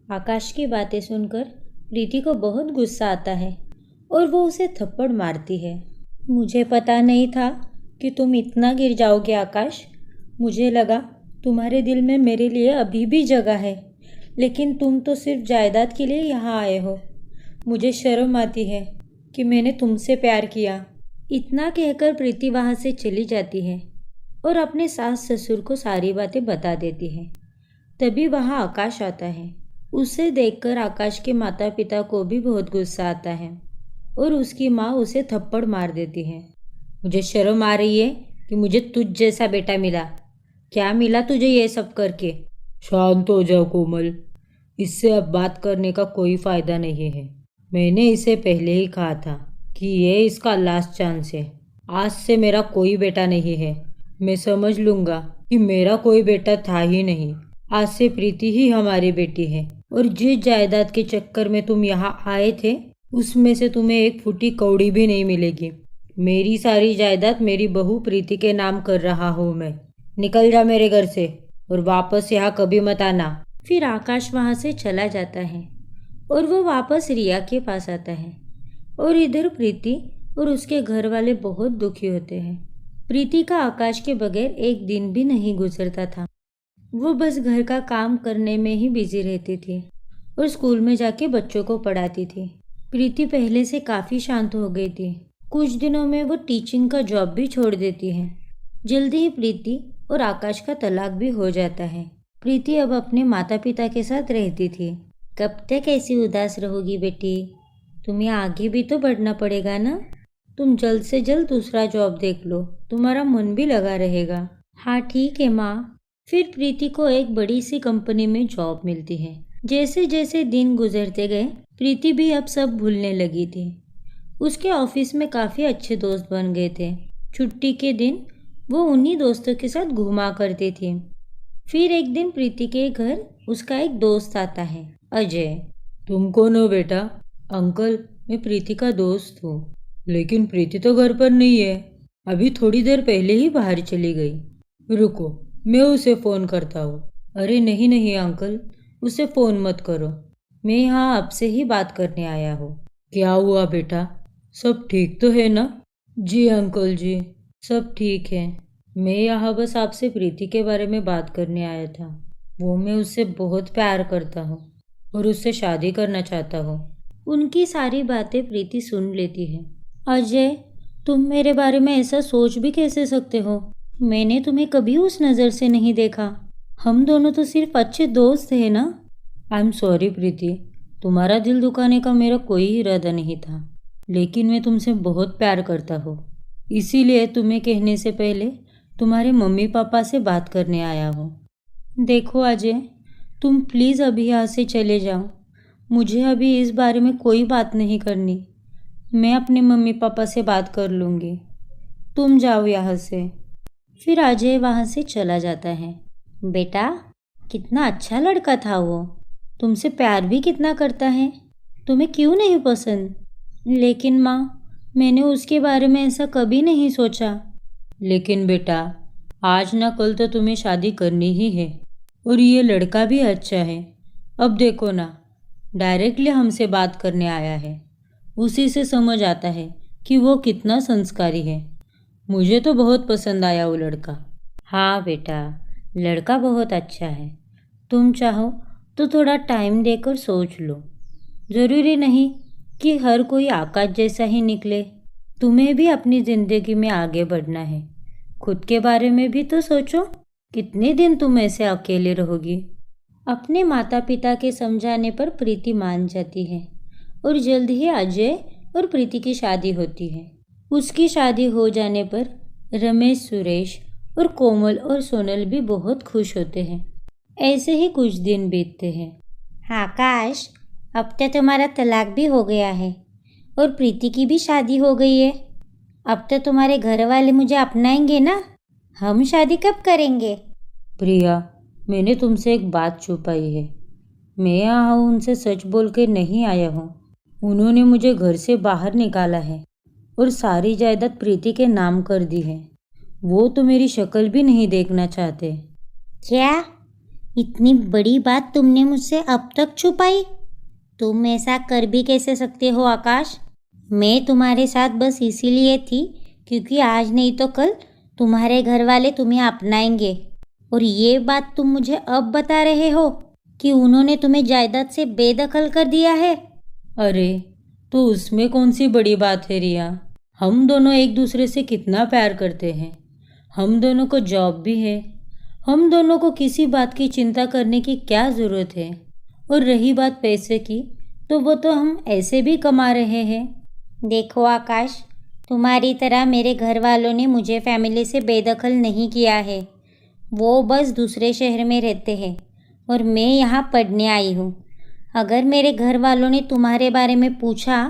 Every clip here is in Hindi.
आकाश की बातें सुनकर प्रीति को बहुत गुस्सा आता है और वो उसे थप्पड़ मारती है। मुझे पता नहीं था कि तुम इतना गिर जाओगे आकाश। मुझे लगा तुम्हारे दिल में मेरे लिए अभी भी जगह है, लेकिन तुम तो सिर्फ जायदाद के लिए यहाँ आए हो। मुझे शर्म आती है कि मैंने तुमसे प्यार किया। इतना कहकर प्रीति वहाँ से चली जाती है और अपने सास ससुर को सारी बातें बता देती है। तभी वहाँ आकाश आता है। उसे देखकर आकाश के माता पिता को भी बहुत गुस्सा आता है और उसकी माँ उसे थप्पड़ मार देती है। मुझे शर्म आ रही है कि मुझे तुझ जैसा बेटा मिला। क्या मिला तुझे ये सब करके? शांत हो जाओ कोमल, इससे अब बात करने का कोई फ़ायदा नहीं है। मैंने इसे पहले ही कहा था कि ये इसका लास्ट चांस है। आज से मेरा कोई बेटा नहीं है। मैं समझ लूँगा कि मेरा कोई बेटा था ही नहीं। आज से प्रीति ही हमारी बेटी है और जिस जायदाद के चक्कर में तुम यहाँ आए थे उसमें से तुम्हें एक फूटी कौड़ी भी नहीं मिलेगी। मेरी सारी जायदाद मेरी बहू प्रीति के नाम कर रहा हूँ मैं। निकल जा मेरे घर से और वापस यहाँ कभी मत आना। फिर आकाश वहाँ से चला जाता है और वो वापस रिया के पास आता है और इधर प्रीति और उसके घर वाले बहुत दुखी होते हैं। प्रीति का आकाश के बगैर एक दिन भी नहीं गुजरता था। वो बस घर का काम करने में ही बिजी रहती थी और स्कूल में जाके बच्चों को पढ़ाती थी। प्रीति पहले से काफ़ी शांत हो गई थी। कुछ दिनों में वो टीचिंग का जॉब भी छोड़ देती है। जल्दी ही प्रीति और आकाश का तलाक भी हो जाता है। प्रीति अब अपने माता पिता के साथ रहती थी। कब तक ऐसी उदास रहोगी बेटी? तुम्हें आगे भी तो बढ़ना पड़ेगा ना। तुम जल्द से जल्द दूसरा जॉब देख लो, तुम्हारा मन भी लगा रहेगा। हाँ ठीक है माँ। फिर प्रीति को एक बड़ी सी कंपनी में जॉब मिलती है। जैसे जैसे दिन गुजरते गए प्रीति भी अब सब भूलने लगी थी। उसके ऑफिस में काफ़ी अच्छे दोस्त बन गए थे। छुट्टी के दिन वो उन्हीं दोस्तों के साथ घूमा करती थी। फिर एक दिन प्रीति के घर उसका एक दोस्त आता है, अजय। तुम कौन हो बेटा? अंकल, मैं प्रीति का दोस्त हूँ। लेकिन प्रीति तो घर पर नहीं है, अभी थोड़ी देर पहले ही बाहर चली गई। रुको, मैं उसे फ़ोन करता हूँ। अरे नहीं नहीं अंकल, उसे फ़ोन मत करो। मैं यहाँ आपसे ही बात करने आया हूँ। क्या हुआ बेटा, सब ठीक तो है ना? जी अंकल जी, सब ठीक है। मैं यहाँ बस आपसे प्रीति के बारे में बात करने आया था। वो मैं उससे बहुत प्यार करता हूँ और उससे शादी करना चाहता हूँ। उनकी सारी बातें प्रीति सुन लेती है। अजय, तुम मेरे बारे में ऐसा सोच भी कैसे सकते हो? मैंने तुम्हें कभी उस नज़र से नहीं देखा। हम दोनों तो सिर्फ अच्छे दोस्त हैं ना। आई एम सॉरी प्रीति, तुम्हारा दिल दुखाने का मेरा कोई इरादा नहीं था, लेकिन मैं तुमसे बहुत प्यार करता हूँ। इसीलिए तुम्हें कहने से पहले तुम्हारे मम्मी पापा से बात करने आया हूँ। देखो अजय, तुम प्लीज़ अभी यहाँ से चले जाओ। मुझे अभी इस बारे में कोई बात नहीं करनी। मैं अपने मम्मी पापा से बात कर लूँगी। तुम जाओ यहाँ से। फिर अजय वहाँ से चला जाता है। बेटा, कितना अच्छा लड़का था वो। तुमसे प्यार भी कितना करता है। तुम्हें क्यों नहीं पसंद? लेकिन माँ, मैंने उसके बारे में ऐसा कभी नहीं सोचा। लेकिन बेटा, आज ना कल तो तुम्हें शादी करनी ही है और ये लड़का भी अच्छा है। अब देखो ना, डायरेक्टली हमसे बात करने आया है। उसी से समझ आता है कि वो कितना संस्कारी है। मुझे तो बहुत पसंद आया वो लड़का। हाँ बेटा, लड़का बहुत अच्छा है। तुम चाहो तो थोड़ा टाइम देकर सोच लो। ज़रूरी नहीं कि हर कोई आकाश जैसा ही निकले। तुम्हें भी अपनी ज़िंदगी में आगे बढ़ना है। खुद के बारे में भी तो सोचो। कितने दिन तुम ऐसे अकेले रहोगी? अपने माता पिता के समझाने पर प्रीति मान जाती है और जल्द ही अजय और प्रीति की शादी होती है। उसकी शादी हो जाने पर रमेश, सुरेश और कोमल और सोनल भी बहुत खुश होते हैं। ऐसे ही कुछ दिन बीतते हैं। आकाश, अब तो तुम्हारा तलाक भी हो गया है और प्रीति की भी शादी हो गई है। अब तो तुम्हारे घर वाले मुझे अपनाएंगे ना? हम शादी कब करेंगे? प्रिया, मैंने तुमसे एक बात छुपाई है। मैं यहाँ उनसे सच बोल के नहीं आया हूँ। उन्होंने मुझे घर से बाहर निकाला है और सारी जायदाद प्रीति के नाम कर दी है। वो तो मेरी शक्ल भी नहीं देखना चाहते। क्या? इतनी बड़ी बात तुमने मुझसे अब तक छुपाई? तुम ऐसा कर भी कैसे सकते हो आकाश? मैं तुम्हारे साथ बस इसीलिए थी क्योंकि आज नहीं तो कल तुम्हारे घर वाले तुम्हें अपनाएंगे। और ये बात तुम मुझे अब बता रहे हो कि उन्होंने तुम्हें जायदाद से बेदखल कर दिया है? अरे तो उसमें कौन सी बड़ी बात है रिया? हम दोनों एक दूसरे से कितना प्यार करते हैं। हम दोनों को जॉब भी है। हम दोनों को किसी बात की चिंता करने की क्या ज़रूरत है? और रही बात पैसे की, तो वो तो हम ऐसे भी कमा रहे हैं। देखो आकाश, तुम्हारी तरह मेरे घर वालों ने मुझे फैमिली से बेदखल नहीं किया है। वो बस दूसरे शहर में रहते हैं और मैं यहाँ पढ़ने आई हूँ। अगर मेरे घर वालों ने तुम्हारे बारे में पूछा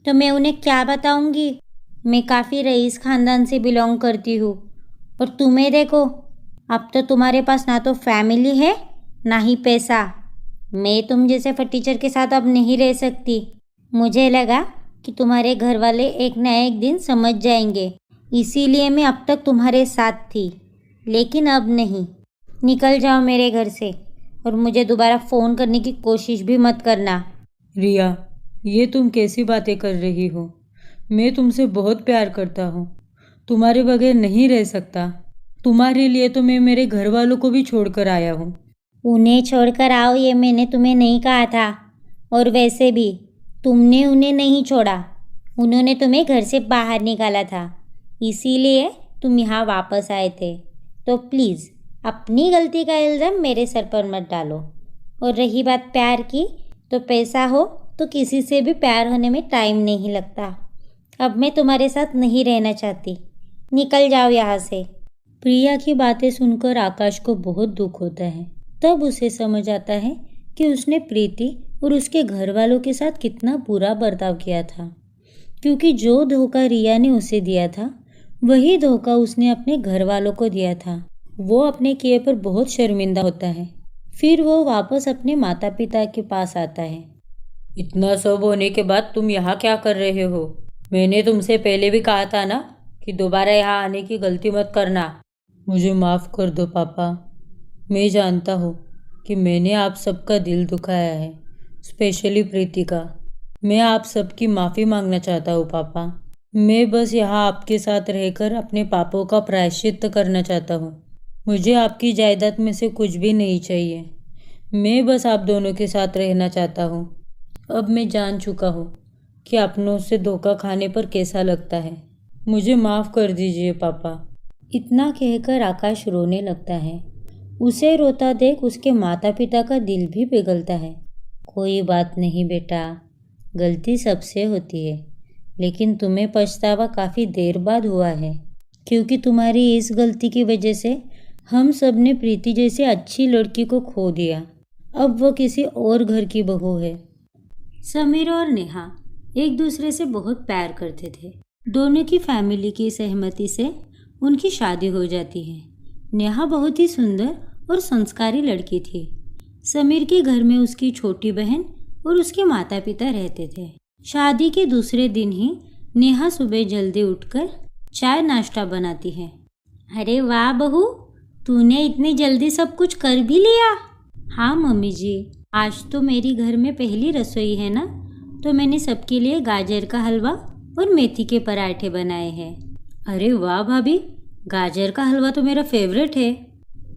तो मैं उन्हें क्या बताऊँगी? मैं काफ़ी रईस ख़ानदान से बिलोंग करती हूँ। और तुम्हें देखो, अब तो तुम्हारे पास ना तो फैमिली है ना ही पैसा। मैं तुम जैसे फटीचर के साथ अब नहीं रह सकती। मुझे लगा कि तुम्हारे घर वाले एक ना एक दिन समझ जाएंगे, इसीलिए मैं अब तक तुम्हारे साथ थी, लेकिन अब नहीं। निकल जाओ मेरे घर से और मुझे दोबारा फ़ोन करने की कोशिश भी मत करना। रिया, ये तुम कैसी बातें कर रही हो? मैं तुमसे बहुत प्यार करता हूँ। तुम्हारे बगैर नहीं रह सकता। तुम्हारे लिए तो मैं मेरे घर वालों को भी छोड़कर आया हूँ। उन्हें छोड़कर आओ ये मैंने तुम्हें नहीं कहा था। और वैसे भी तुमने उन्हें नहीं छोड़ा, उन्होंने तुम्हें घर से बाहर निकाला था, इसीलिए तुम यहाँ वापस आए थे। तो प्लीज़ अपनी गलती का इल्ज़ाम मेरे सर पर मत डालो। और रही बात प्यार की, तो पैसा हो तो किसी से भी प्यार होने में टाइम नहीं लगता। अब मैं तुम्हारे साथ नहीं रहना चाहती, निकल जाओ यहाँ से। प्रिया की बातें सुनकर आकाश को बहुत दुख होता है। तब उसे समझ आता है कि उसने प्रीति और उसके घर वालों के साथ कितना बुरा बर्ताव किया था, क्योंकि जो धोखा रिया ने उसे दिया था वही धोखा उसने अपने घर वालों को दिया था। वो अपने किए पर बहुत शर्मिंदा होता है। फिर वो वापस अपने माता पिता के पास आता है। इतना सब होने के बाद तुम यहाँ क्या कर रहे हो? मैंने तुमसे पहले भी कहा था ना कि दोबारा यहाँ आने की गलती मत करना। मुझे माफ़ कर दो पापा। मैं जानता हूँ कि मैंने आप सबका दिल दुखाया है, स्पेशली प्रीति का। मैं आप सबकी माफ़ी मांगना चाहता हूँ पापा। मैं बस यहाँ आपके साथ रहकर अपने पापों का प्रायश्चित करना चाहता हूँ। मुझे आपकी जायदाद में से कुछ भी नहीं चाहिए। मैं बस आप दोनों के साथ रहना चाहता हूँ। अब मैं जान चुका हूँ कि अपनों से धोखा खाने पर कैसा लगता है। मुझे माफ़ कर दीजिए पापा। इतना कहकर आकाश रोने लगता है। उसे रोता देख उसके माता पिता का दिल भी पिघलता है। कोई बात नहीं बेटा, गलती सबसे होती है, लेकिन तुम्हें पछतावा काफ़ी देर बाद हुआ है, क्योंकि तुम्हारी इस गलती की वजह से हम सब ने प्रीति जैसी अच्छी लड़की को खो दिया। अब वो किसी और घर की बहू है। समीर और नेहा एक दूसरे से बहुत प्यार करते थे। दोनों की फैमिली की सहमति से उनकी शादी हो जाती है। नेहा बहुत ही सुंदर और संस्कारी लड़की थी। समीर के घर में उसकी छोटी बहन और उसके माता पिता रहते थे। शादी के दूसरे दिन ही नेहा सुबह जल्दी उठकर चाय नाश्ता बनाती है। अरे वाह बहू, तूने इतनी जल्दी सब कुछ कर भी लिया? हाँ मम्मी जी, आज तो मेरी घर में पहली रसोई है ना, तो मैंने सबके लिए गाजर का हलवा और मेथी के पराठे बनाए हैं। अरे वाह भाभी, गाजर का हलवा तो मेरा फेवरेट है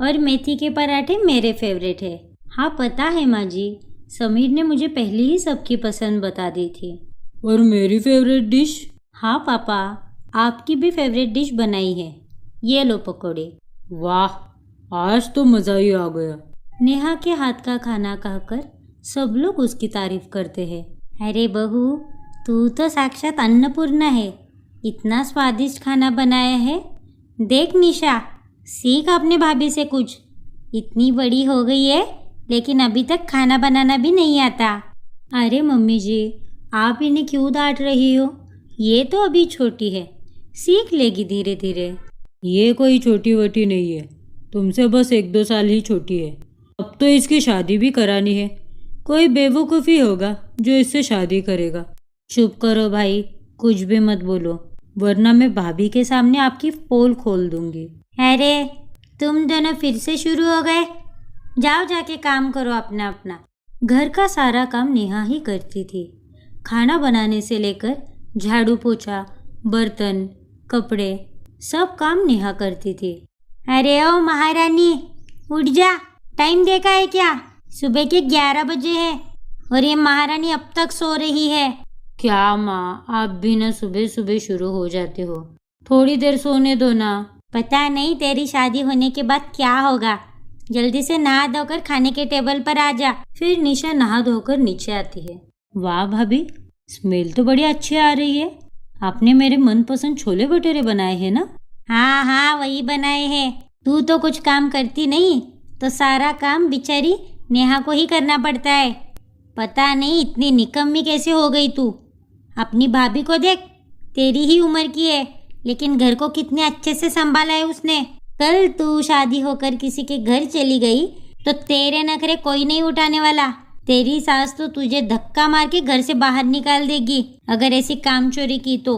और मेथी के पराठे मेरे फेवरेट है। हाँ पता है माँ जी, समीर ने मुझे पहले ही सबकी पसंद बता दी थी। और मेरी फेवरेट डिश? हाँ पापा, आपकी भी फेवरेट डिश बनाई है। ये लो पकौड़े। वाह, आज तो मज़ा ही आ गया। नेहा के हाथ का खाना खाकर सब लोग उसकी तारीफ करते हैं। अरे बहू, तू तो साक्षात अन्नपूर्णा है, इतना स्वादिष्ट खाना बनाया है। देख निशा, सीख अपने भाभी से कुछ। इतनी बड़ी हो गई है लेकिन अभी तक खाना बनाना भी नहीं आता। अरे मम्मी जी, आप इन्हें क्यों डांट रही हो? ये तो अभी छोटी है, सीख लेगी धीरे धीरे। ये कोई छोटी वोटी नहीं है, तुमसे बस 1-2 साल ही छोटी है। अब तो इसकी शादी भी करानी है। कोई बेवकूफ़ी होगा जो इससे शादी करेगा। चुप करो भाई, कुछ भी मत बोलो, वरना मैं भाभी के सामने आपकी पोल खोल दूंगी। अरे तुम दोनों फिर से शुरू हो गए। जाओ जाके काम करो अपना अपना। घर का सारा काम नेहा ही करती थी। खाना बनाने से लेकर झाड़ू पोछा, बर्तन, कपड़े, सब काम नेहा करती थी। अरे ओ महारानी, उठ जा, टाइम देखा है क्या? सुबह के 11 बजे है और ये महारानी अब तक सो रही है। क्या माँ, आप भी ना सुबह सुबह शुरू हो जाते हो, थोड़ी देर सोने दो ना। पता नहीं तेरी शादी होने के बाद क्या होगा। जल्दी से नहा धोकर खाने के टेबल पर आ जा। फिर निशा नहा धोकर नीचे आती है। वाह भाभी, स्मेल तो बड़ी अच्छी आ रही है। आपने मेरे मनपसंद छोले भटूरे बनाए हैं ना? हाँ हाँ, वही बनाए हैं। तू तो कुछ काम करती नहीं, तो सारा काम बेचारी नेहा को ही करना पड़ता है। पता नहीं इतनी निकम्मी कैसे हो गई तू। अपनी भाभी को देख, तेरी ही उम्र की है, लेकिन घर को कितने अच्छे से संभाला है उसने। कल तू शादी होकर किसी के घर चली गई तो तेरे नखरे कोई नहीं उठाने वाला। तेरी सास तो तुझे धक्का मार के घर से बाहर निकाल देगी अगर ऐसी काम चोरी की तो।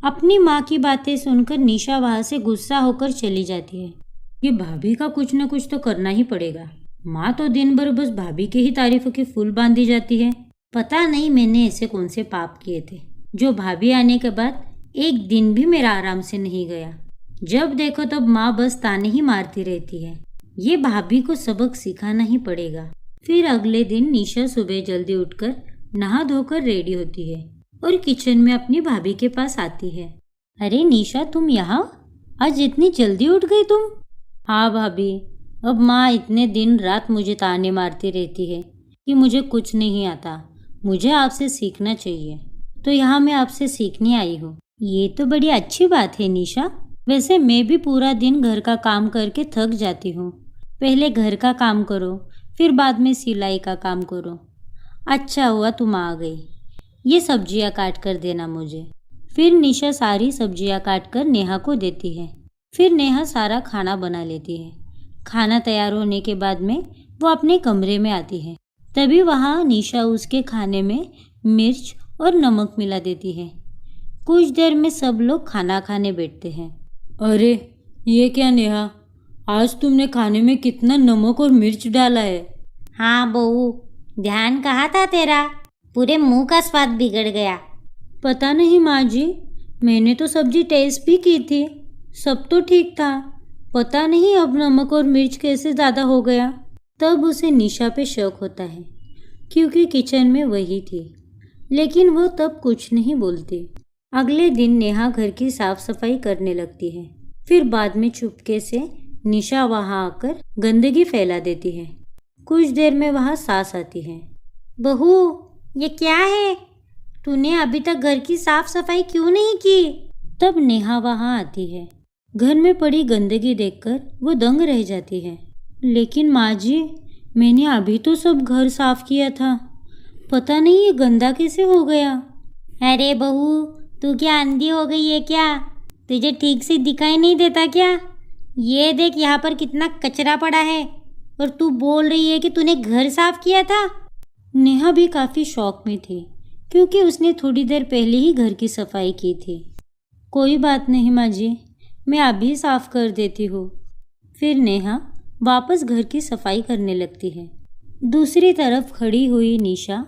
अपनी माँ की बातें सुनकर निशा वहाँ से गुस्सा होकर चली जाती है। ये भाभी का कुछ न कुछ तो करना ही पड़ेगा। माँ तो दिन भर बस भाभी के ही तारीफों की फूल बांधी जाती है। पता नहीं मैंने ऐसे कौन से पाप किए थे जो भाभी आने के बाद एक दिन भी मेरा आराम से नहीं गया। जब देखो तब माँ बस ताने ही मारती रहती है। ये भाभी को सबक सिखाना ही पड़ेगा। फिर अगले दिन निशा सुबह जल्दी उठकर नहा धोकर रेडी होती है और किचन में अपनी भाभी के पास आती है। अरे निशा, तुम यहाँ? आज इतनी जल्दी उठ गई तुम? हाँ भाभी, अब माँ इतने दिन रात मुझे ताने मारती रहती है कि मुझे कुछ नहीं आता, मुझे आपसे सीखना चाहिए, तो यहाँ मैं आपसे सीखने आई हूँ। ये तो बड़ी अच्छी बात है निशा। वैसे मैं भी पूरा दिन घर का काम करके थक जाती हूँ। पहले घर का काम करो, फिर बाद में सिलाई का काम करो। अच्छा हुआ तुम आ गई। ये सब्जियाँ काट कर देना मुझे। फिर निशा सारी सब्जियाँ काट कर नेहा को देती है। फिर नेहा सारा खाना बना लेती है। खाना तैयार होने के बाद में वो अपने कमरे में आती है। तभी वहाँ निशा उसके खाने में मिर्च और नमक मिला देती है। कुछ देर में सब लोग खाना खाने बैठते हैं। अरे ये क्या नेहा, आज तुमने खाने में कितना नमक और मिर्च डाला है। हाँ बहू, ध्यान कहाँ था तेरा? पूरे मुंह का स्वाद बिगड़ गया। पता नहीं माँ जी, मैंने तो सब्जी टेस्ट भी की थी, सब तो ठीक था। पता नहीं अब नमक और मिर्च कैसे ज़्यादा हो गया। तब उसे निशा पे शक होता है क्योंकि किचन में वही थी, लेकिन वो तब कुछ नहीं बोलती। अगले दिन नेहा घर की साफ सफाई करने लगती है। फिर बाद में चुपके से निशा वहाँ आकर गंदगी फैला देती है। कुछ देर में वहाँ सास आती है। बहू, ये क्या है? तूने अभी तक घर की साफ सफाई क्यों नहीं की? तब नेहा वहाँ आती है। घर में पड़ी गंदगी देखकर वो दंग रह जाती है। लेकिन माँ जी, मैंने अभी तो सब घर साफ किया था, पता नहीं ये गंदा कैसे हो गया। अरे बहू, तू क्या अंधी हो गई है क्या? तुझे ठीक से दिखाई नहीं देता क्या? ये देख, यहाँ पर कितना कचरा पड़ा है और तू बोल रही है कि तूने घर साफ किया था। नेहा भी काफ़ी शौक में थी क्योंकि उसने थोड़ी देर पहले ही घर की सफाई की थी। कोई बात नहीं माँ जी, मैं अभी साफ कर देती हूँ। फिर नेहा वापस घर की सफाई करने लगती है। दूसरी तरफ खड़ी हुई निशा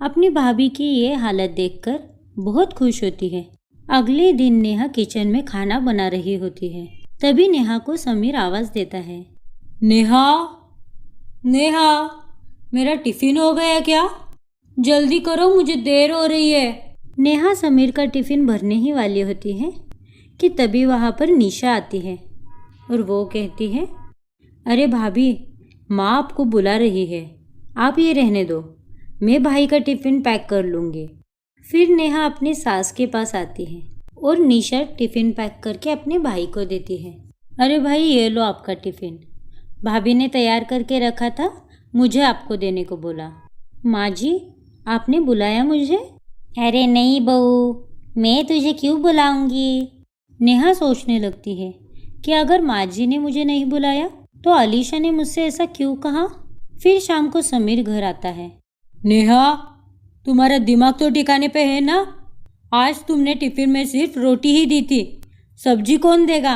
अपनी भाभी की ये हालत देखकर बहुत खुश होती है। अगले दिन नेहा किचन में खाना बना रही होती है। तभी नेहा को समीर आवाज़ देता है। नेहा, नेहा, मेरा टिफ़िन हो गया क्या? जल्दी करो, मुझे देर हो रही है। नेहा समीर का टिफ़िन भरने ही वाली होती है कि तभी वहाँ पर निशा आती है और वो कहती है, अरे भाभी, माँ आपको बुला रही है, आप ये रहने दो, मैं भाई का टिफ़िन पैक कर लूँगी। फिर नेहा अपनी सास के पास आती है और निशा टिफ़िन पैक करके अपने भाई को देती है। अरे भाई, ये लो आपका टिफ़िन, भाभी ने तैयार करके रखा था, मुझे आपको देने को बोला। माँ जी, आपने बुलाया मुझे? अरे नहीं बहू, मैं तुझे क्यों बुलाऊंगी? नेहा सोचने लगती है कि अगर माँ जी ने मुझे नहीं बुलाया तो अलीशा ने मुझसे ऐसा क्यों कहा। फिर शाम को समीर घर आता है। नेहा, तुम्हारा दिमाग तो ठिकाने पे है ना? आज तुमने टिफ़िन में सिर्फ रोटी ही दी थी, सब्जी कौन देगा?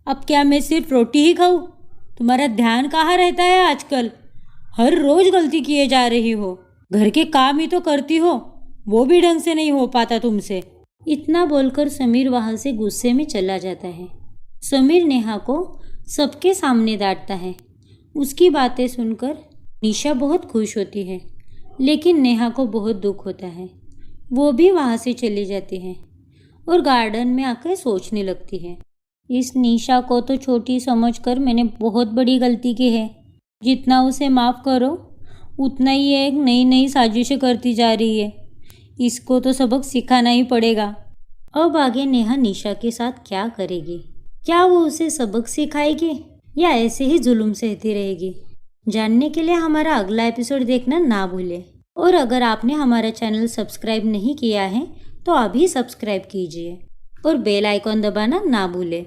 अब क्या मैं सिर्फ रोटी ही खाऊं? तुम्हारा ध्यान कहाँ रहता है आजकल? हर रोज गलती किए जा रही हो। घर के काम ही तो करती हो, वो भी ढंग से नहीं हो पाता तुमसे। इतना बोलकर समीर वहाँ से गुस्से में चला जाता है। समीर नेहा को सबके सामने डांटता है। उसकी बातें सुनकर निशा बहुत खुश होती है, लेकिन नेहा को बहुत दुख होता है। वो भी वहाँ से चली जाती है और गार्डन में आकर सोचने लगती है। इस निशा को तो छोटी समझकर मैंने बहुत बड़ी गलती की है। जितना उसे माफ़ करो उतना ही एक नई नई साजिशें करती जा रही है। इसको तो सबक सिखाना ही पड़ेगा। अब आगे नेहा निशा के साथ क्या करेगी? क्या वो उसे सबक सिखाएगी या ऐसे ही जुल्म सहती रहेगी? जानने के लिए हमारा अगला एपिसोड देखना ना भूलें। और अगर आपने हमारा चैनल सब्सक्राइब नहीं किया है तो अभी सब्सक्राइब कीजिए और बेल आइकॉन दबाना ना भूलें।